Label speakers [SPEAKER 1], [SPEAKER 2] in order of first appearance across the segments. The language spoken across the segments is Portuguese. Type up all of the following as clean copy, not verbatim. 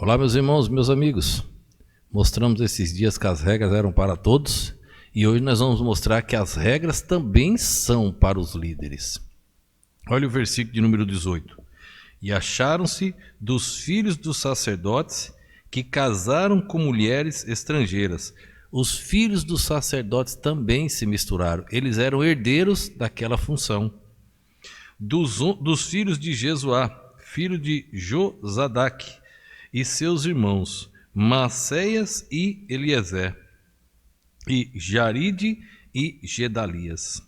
[SPEAKER 1] Olá, meus irmãos, meus amigos. Mostramos esses dias que as regras eram para todos e hoje nós vamos mostrar que as regras também são para os líderes. Olha o versículo de número 18. E acharam-se dos filhos dos sacerdotes que casaram com mulheres estrangeiras. Os filhos dos sacerdotes também se misturaram. Eles eram herdeiros daquela função. Dos filhos de Jesuá, filho de Josadaque, e seus irmãos, Maacéias e Eliezer, e Jaride e Gedalias.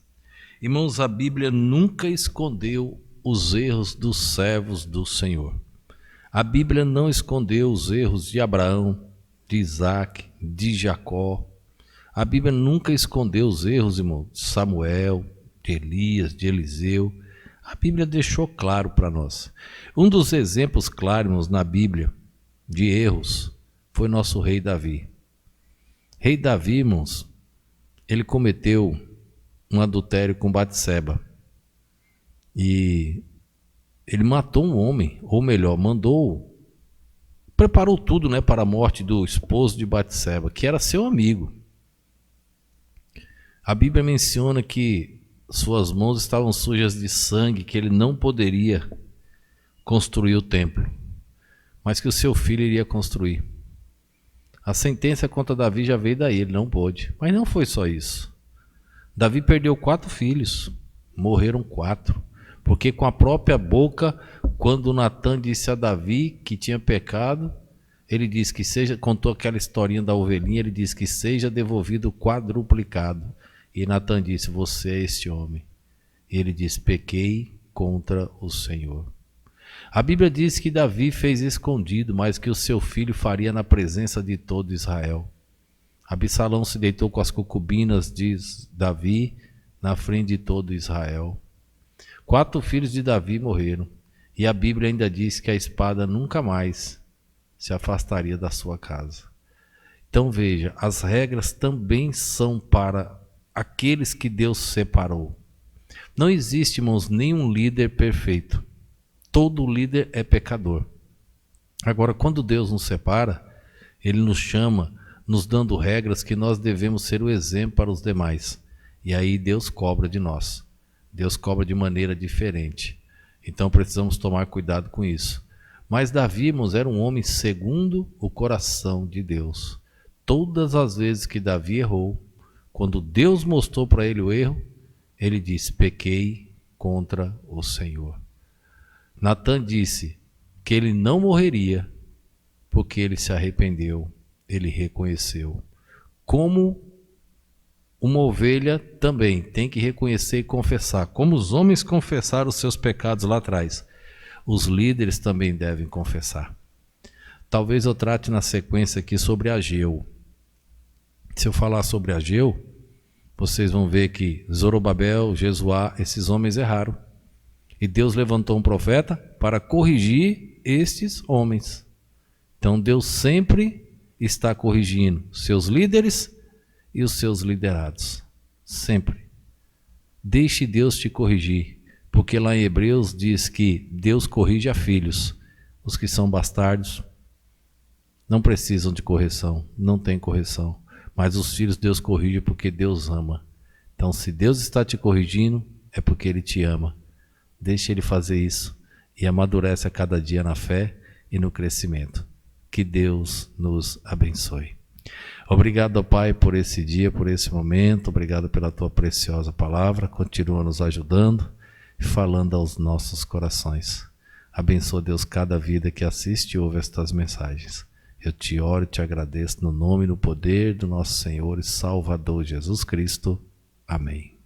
[SPEAKER 1] Irmãos, a Bíblia nunca escondeu os erros dos servos do Senhor. A Bíblia não escondeu os erros de Abraão, de Isaac, de Jacó. A Bíblia nunca escondeu os erros, irmão, de Samuel, de Elias, de Eliseu. A Bíblia deixou claro para nós. Um dos exemplos claros na Bíblia de erros foi nosso rei Davi. Rei Davi, irmãos, ele cometeu um adultério com Batseba. E ele matou um homem, ou melhor, preparou tudo, para a morte do esposo de Batseba, que era seu amigo. A Bíblia menciona que suas mãos estavam sujas de sangue, que ele não poderia construir o templo, mas que o seu filho iria construir. A sentença contra Davi já veio daí, ele não pôde. Mas não foi só isso. Davi perdeu 4 filhos, morreram 4. Porque com a própria boca, quando Natan disse a Davi que tinha pecado, ele disse que contou aquela historinha da ovelhinha, ele disse que seja devolvido quadruplicado. E Natan disse, você é este homem. E ele disse, pequei contra o Senhor. A Bíblia diz que Davi fez escondido, mas que o seu filho faria na presença de todo Israel. Absalão se deitou com as concubinas de Davi na frente de todo Israel. 4 filhos de Davi morreram. E a Bíblia ainda diz que a espada nunca mais se afastaria da sua casa. Então veja, as regras também são para aqueles que Deus separou. Não existe, irmãos, nenhum líder perfeito. Todo líder é pecador. Agora, quando Deus nos separa, Ele nos chama, nos dando regras que nós devemos ser o exemplo para os demais. E aí Deus cobra de nós. Deus cobra de maneira diferente. Então precisamos tomar cuidado com isso. Mas Davi, irmãos, era um homem segundo o coração de Deus. Todas as vezes que Davi errou, quando Deus mostrou para ele o erro, ele disse, pequei contra o Senhor. Natan disse que ele não morreria porque ele se arrependeu, ele reconheceu. Como uma ovelha também tem que reconhecer e confessar. Como os homens confessaram os seus pecados lá atrás, os líderes também devem confessar. Talvez eu trate na sequência aqui sobre Ageu. Se eu falar sobre Ageu, vocês vão ver que Zorobabel, Jesuá, esses homens erraram. E Deus levantou um profeta para corrigir estes homens. Então Deus sempre está corrigindo seus líderes e os seus liderados. Sempre. Deixe Deus te corrigir. Porque lá em Hebreus diz que Deus corrige a filhos. Os que são bastardos não precisam de correção. Não tem correção. Mas os filhos Deus corrige porque Deus ama. Então se Deus está te corrigindo, é porque Ele te ama. Deixe Ele fazer isso e amadurece a cada dia na fé e no crescimento. Que Deus nos abençoe. Obrigado, ó Pai, por esse dia, por esse momento. Obrigado pela Tua preciosa palavra. Continua nos ajudando e falando aos nossos corações. Abençoa, Deus, cada vida que assiste e ouve estas mensagens. Eu te oro e te agradeço no nome e no poder do nosso Senhor e Salvador Jesus Cristo. Amém.